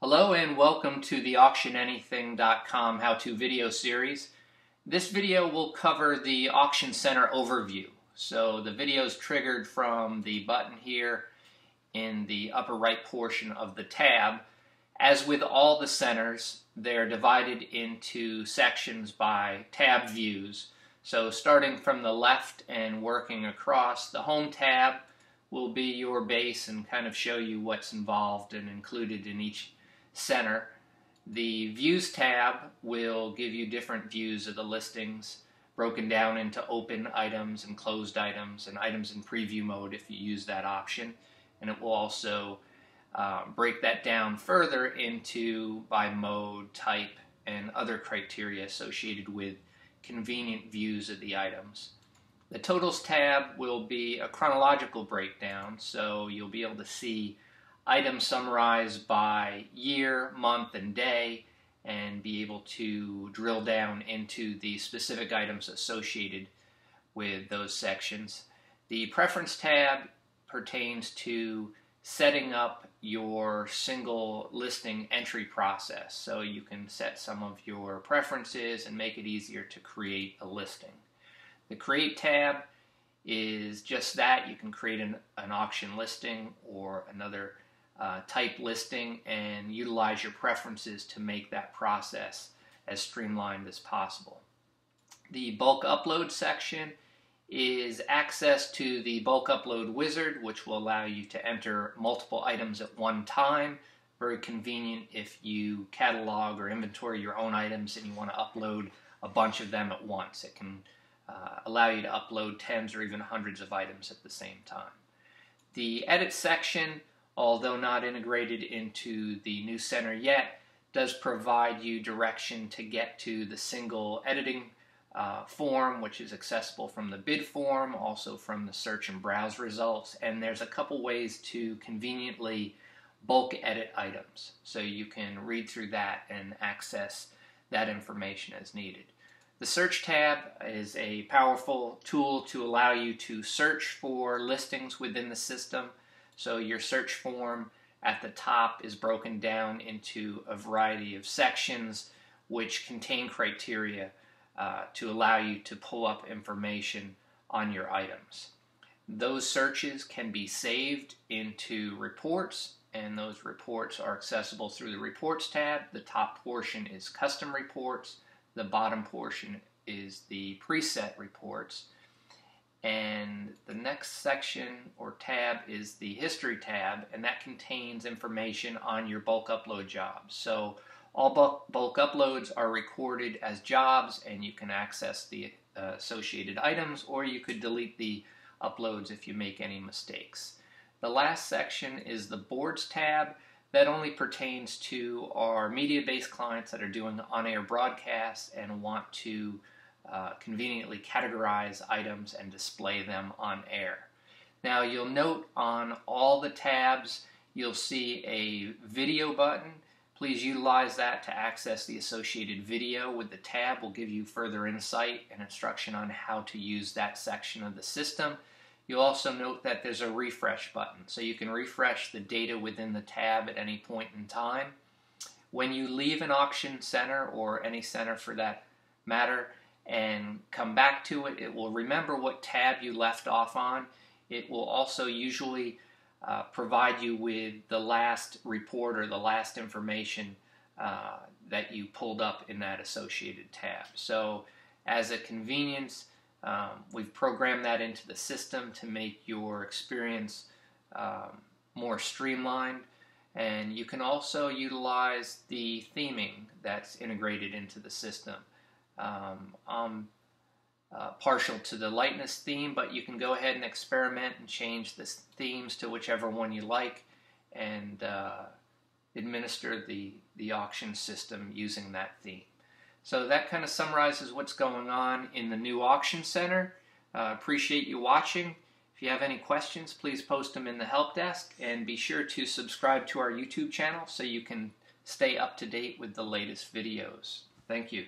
Hello and welcome to the AuctionAnything.com how-to video series. This video will cover the Auction Center overview. So the video is triggered from the button here in the upper right portion of the tab. As with all the centers, they're divided into sections by tab views. So starting from the left and working across, the Home tab will be your base and kind of show you what's involved and included in each center. The Views tab will give you different views of the listings, broken down into open items and closed items and items in preview mode if you use that option. And it will also break that down further into by mode, type, and other criteria associated with convenient views of the items. The Totals tab will be a chronological breakdown, so you'll be able to see items summarized by year, month, and day, and be able to drill down into the specific items associated with those sections. The Preference tab pertains to setting up your single listing entry process, so you can set some of your preferences and make it easier to create a listing. The Create tab is just that. You can create an auction listing or another type listing and utilize your preferences to make that process as streamlined as possible. The Bulk Upload section is access to the Bulk Upload Wizard, which will allow you to enter multiple items at one time. Very convenient if you catalog or inventory your own items and you want to upload a bunch of them at once. It can allow you to upload tens or even hundreds of items at the same time. The Edit section, although not integrated into the new center yet, does provide you direction to get to the single editing form, which is accessible from the bid form, also from the search and browse results, and there's a couple ways to conveniently bulk edit items, so you can read through that and access that information as needed. The Search tab is a powerful tool to allow you to search for listings within the system. So your search form at the top is broken down into a variety of sections which contain criteria to allow you to pull up information on your items. Those searches can be saved into reports, and those reports are accessible through the Reports tab. The top portion is Custom Reports. The bottom portion is the Preset Reports. And the next section or tab is the History tab, and that contains information on your bulk upload jobs. So all bulk uploads are recorded as jobs, and you can access the associated items, or you could delete the uploads if you make any mistakes. The last section is the Boards tab. That only pertains to our media-based clients that are doing on-air broadcasts and want to conveniently categorize items and display them on air. Now you'll note on all the tabs you'll see a video button. Please utilize that to access the associated video with the tab. Will give you further insight and instruction on how to use that section of the system. You'll also note that there's a refresh button, so you can refresh the data within the tab at any point in time. When you leave an auction center, or any center for that matter, and come back to it, it will remember what tab you left off on. It will also usually provide you with the last report or the last information that you pulled up in that associated tab. So as a convenience, we've programmed that into the system to make your experience more streamlined, and you can also utilize the theming that's integrated into the system. I'm partial to the lightness theme, but you can go ahead and experiment and change the themes to whichever one you like and administer the auction system using that theme. So that kind of summarizes what's going on in the new Auction Center. Appreciate you watching. If you have any questions, please post them in the help desk, and be sure to subscribe to our YouTube channel so you can stay up to date with the latest videos. Thank you.